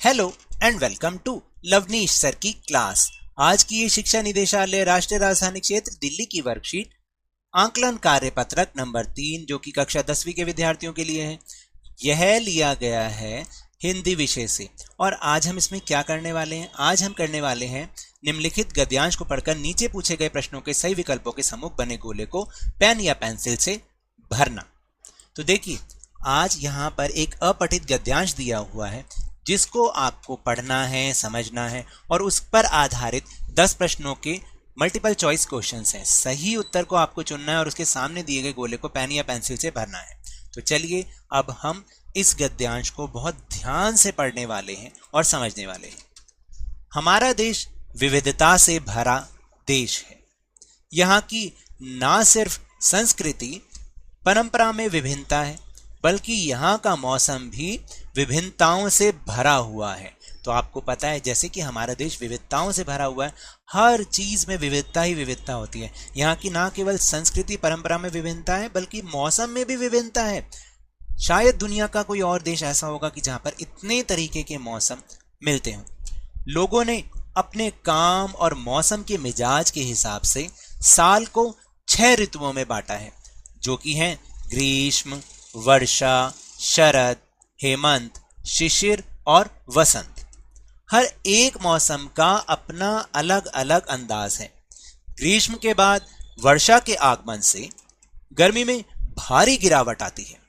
Hello and welcome to Lavneesh sir की class. आज की ये शिक्षा निदेशालय राष्ट्रीय राजधानी क्षेत्र दिल्ली की वर्कशीट आंकलन कार्य पत्रक नंबर 3 जो कि कक्षा 10वीं के विद्यार्थियों के लिए है, यह लिया गया है हिंदी विषय से। और आज हम इसमें क्या करने वाले हैं? आज हम करने वाले हैं निम्नलिखित गद्यांश को पढ़कर नीचे पूछे गए प्रश्नों के सही विकल्पों के सम्मुख बने गोले को पेन या पेंसिल से भरना। तो देखिए, आज यहाँ पर एक अपठित गद्यांश दिया हुआ है जिसको आपको पढ़ना है, समझना है और उस पर आधारित 10 प्रश्नों के मल्टीपल चॉइस क्वेश्चंस हैं। सही उत्तर को आपको चुनना है और उसके सामने दिए गए गोले को पेन या पेंसिल से भरना है। तो चलिए अब हम इस गद्यांश को बहुत ध्यान से पढ़ने वाले हैं और समझने वाले हैं। हमारा देश विविधता से भरा देश है। यहाँ की ना सिर्फ संस्कृति परंपरा में विभिन्नता है बल्कि यहाँ का मौसम भी विभिन्नताओं से भरा हुआ है। तो आपको पता है जैसे कि हमारा देश विविधताओं से भरा हुआ है, हर चीज में विविधता ही विविधता होती है। यहाँ की ना केवल संस्कृति परंपरा में विभिन्नता है बल्कि मौसम में भी विभिन्नता है। शायद दुनिया का कोई और देश ऐसा होगा कि जहाँ पर इतने तरीके के मौसम मिलते हों। लोगों ने अपने काम और मौसम के मिजाज के हिसाब से साल को 6 ऋतुओं में बांटा है, जो कि हैं ग्रीष्म, वर्षा, शरद, हेमंत, शिशिर और वसंत। हर एक मौसम का अपना अलग अलग अंदाज है। ग्रीष्म के बाद वर्षा के आगमन से गर्मी में भारी गिरावट आती है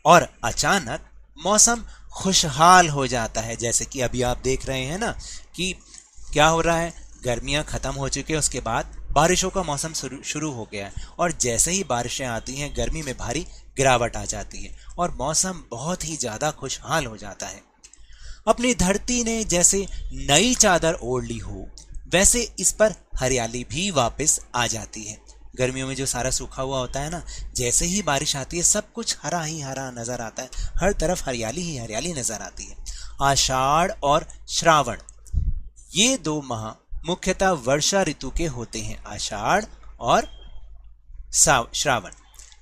और अचानक मौसम खुशहाल हो जाता है। जैसे कि अभी आप देख रहे हैं ना कि क्या हो रहा है, गर्मियां खत्म हो चुकी है, उसके बाद बारिशों का मौसम शुरू हो गया है और जैसे ही बारिशें आती हैं गर्मी में भारी गिरावट आ जाती है और मौसम बहुत ही ज़्यादा खुशहाल हो जाता है। अपनी धरती ने जैसे नई चादर ओढ़ ली हो वैसे इस पर हरियाली भी वापस आ जाती है। गर्मियों में जो सारा सूखा हुआ होता है ना, जैसे ही बारिश आती है सब कुछ हरा ही हरा नज़र आता है, हर तरफ हरियाली ही हरियाली नज़र आती है। आषाढ़ और श्रावण, ये 2 माह मुख्यतः वर्षा ऋतु के होते हैं, आषाढ़ और श्रावण।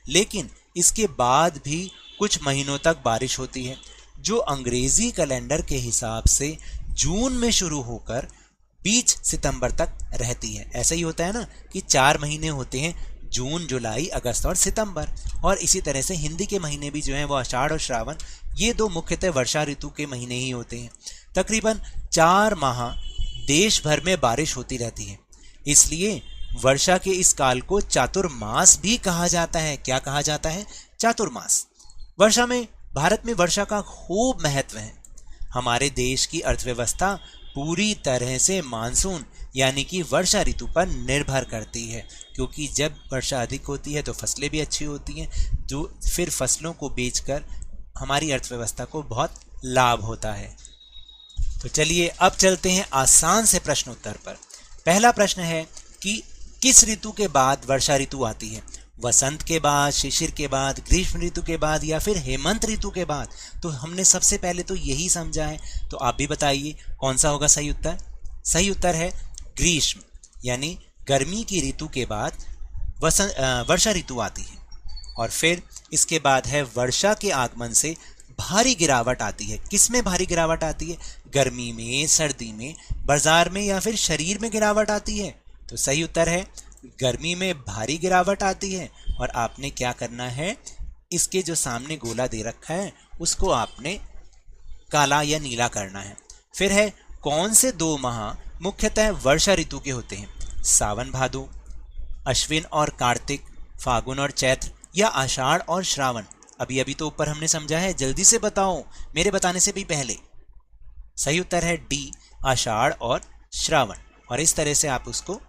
लेकिन इसके बाद भी कुछ महीनों तक बारिश होती है जो अंग्रेजी कैलेंडर के हिसाब से जून में शुरू होकर 20 सितंबर तक रहती है। ऐसा ही होता है ना कि 4 महीने होते हैं, जून, जुलाई, अगस्त और सितंबर। और इसी तरह से हिंदी के महीने भी जो हैं वो आषाढ़ और श्रावण, ये 2 मुख्यतः वर्षा ऋतु के महीने ही होते हैं। तकरीबन 4 माह देश भर में बारिश होती रहती है, इसलिए वर्षा के इस काल को चातुर्मास भी कहा जाता है। क्या कहा जाता है? चातुर्मास। वर्षा में, भारत में वर्षा का खूब महत्व है। हमारे देश की अर्थव्यवस्था पूरी तरह से मानसून यानी कि वर्षा ऋतु पर निर्भर करती है, क्योंकि जब वर्षा अधिक होती है तो फसलें भी अच्छी होती हैं, जो फिर फसलों को बेचकर हमारी अर्थव्यवस्था को बहुत लाभ होता है। तो चलिए अब चलते हैं आसान से प्रश्न उत्तर पर। पहला प्रश्न है कि किस ऋतु के बाद वर्षा ऋतु आती है? वसंत के बाद, शिशिर के बाद, ग्रीष्म ऋतु के बाद या फिर हेमंत ऋतु के बाद? तो हमने सबसे पहले तो यही समझा है, तो आप भी बताइए कौन सा होगा सही उत्तर? सही उत्तर है ग्रीष्म, यानी गर्मी की ऋतु के बाद वर्षा ऋतु आती है। और फिर इसके बाद है वर्षा के आगमन से भारी गिरावट आती है। किस में भारी गिरावट आती है? गर्मी में, सर्दी में, बाजार में या फिर शरीर में गिरावट आती है? तो सही उत्तर है गर्मी में भारी गिरावट आती है। और आपने क्या करना है, इसके जो सामने गोला दे रखा है उसको आपने काला या नीला करना है। फिर है कौन से 2 माह मुख्यतः वर्षा ऋतु के होते हैं? सावन भादो, अश्विन और कार्तिक, फागुन और चैत्र या आषाढ़ और श्रावण? अभी अभी तो ऊपर हमने समझा है, जल्दी से बताओ मेरे बताने से भी पहले। सही उत्तर है डी, आषाढ़ और श्रावण। और इस तरह से आप उसको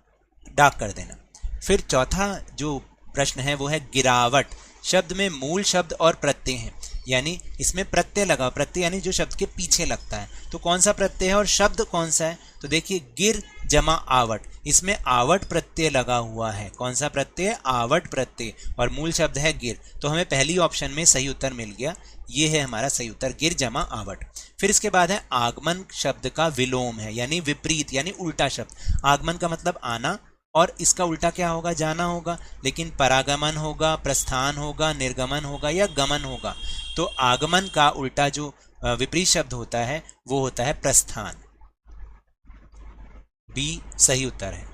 डाक कर देना। फिर चौथा जो प्रश्न है वो है गिरावट। शब्द में मूल शब्द और प्रत्यय हैं, यानी इसमें प्रत्यय लगा, प्रत्यय यानी जो शब्द के पीछे लगता है। तो कौन सा प्रत्यय है और शब्द कौन सा है? तो देखिए गिर जमा आवट, इसमें आवट प्रत्यय लगा हुआ है। कौन सा प्रत्यय? आवट प्रत्यय, और मूल शब्द है गिर। तो हमें पहली ऑप्शन में सही उत्तर मिल गया, ये है हमारा सही उत्तर, गिर जमा आवट। फिर इसके बाद है आगमन शब्द का विलोम है, यानी विपरीत, यानी उल्टा शब्द। आगमन का मतलब आना और इसका उल्टा क्या होगा? जाना होगा। लेकिन परागमन होगा, प्रस्थान होगा, निर्गमन होगा या गमन होगा। तो आगमन का उल्टा जो विपरीत शब्द होता है वो होता है प्रस्थान। बी सही उत्तर है।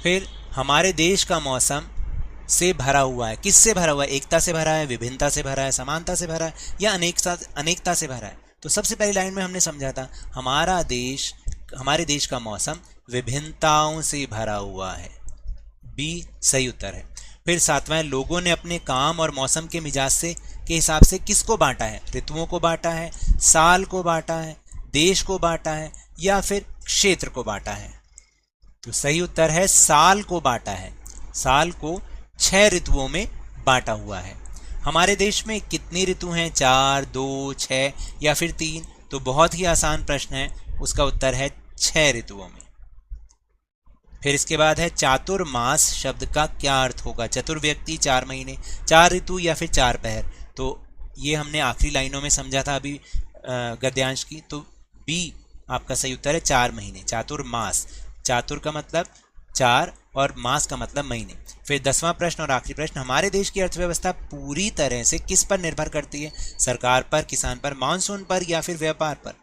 फिर हमारे देश का मौसम से भरा हुआ है, किससे भरा हुआ है? एकता से भरा है, विभिन्नता से भरा है, समानता से भरा है या अनेकता से भरा है? तो सबसे पहली लाइन में हमने समझा था हमारे देश का मौसम विभिन्नताओं से भरा हुआ है। बी सही उत्तर है। फिर सातवां, लोगों ने अपने काम और मौसम के मिजाज से के हिसाब से किसको बांटा है? ऋतुओं को बांटा है, साल को बांटा है, देश को बांटा है या फिर क्षेत्र को बांटा है? तो सही उत्तर है साल को बांटा है। साल को 6 ऋतुओं में बांटा हुआ है। हमारे देश में कितनी ऋतु हैं? 4, 2, 6 या फिर 3? तो बहुत ही आसान प्रश्न है, उसका उत्तर है 6 ऋतुओं में। फिर इसके बाद है चातुर्मास शब्द का क्या अर्थ होगा? चतुर्व्यक्ति, 4 महीने, 4 ऋतु या फिर 4 पहर? तो ये हमने आखिरी लाइनों में समझा था अभी गद्यांश की। तो बी आपका सही उत्तर है 4 महीने। चातुर्मास, चातुर का मतलब 4 और मास का मतलब महीने। फिर 10वां प्रश्न और आखिरी प्रश्न, हमारे देश की अर्थव्यवस्था पूरी तरह से किस पर निर्भर करती है? सरकार पर, किसान पर, मानसून पर या फिर व्यापार पर?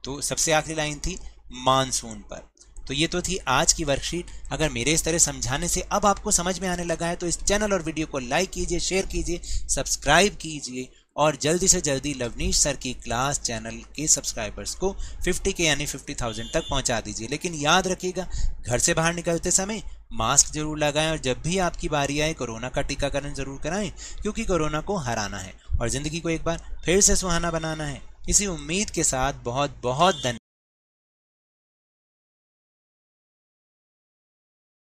तो सबसे आखिरी लाइन थी मानसून पर। तो ये तो थी आज की वर्कशीट। अगर मेरे इस तरह समझाने से अब आपको समझ में आने लगा है तो इस चैनल और वीडियो को लाइक कीजिए, शेयर कीजिए, सब्सक्राइब कीजिए और जल्दी से जल्दी लवनीश सर की क्लास चैनल के सब्सक्राइबर्स को 50 के यानी 50,000 तक पहुंचा दीजिए। लेकिन याद रखिएगा, घर से बाहर निकलते समय मास्क जरूर लगाएं और जब भी आपकी बारी आए कोरोना का टीकाकरण जरूर कराएं, क्योंकि कोरोना को हराना है और जिंदगी को एक बार फिर से सुहाना बनाना है। इसी उम्मीद के साथ बहुत बहुत धन्यवाद।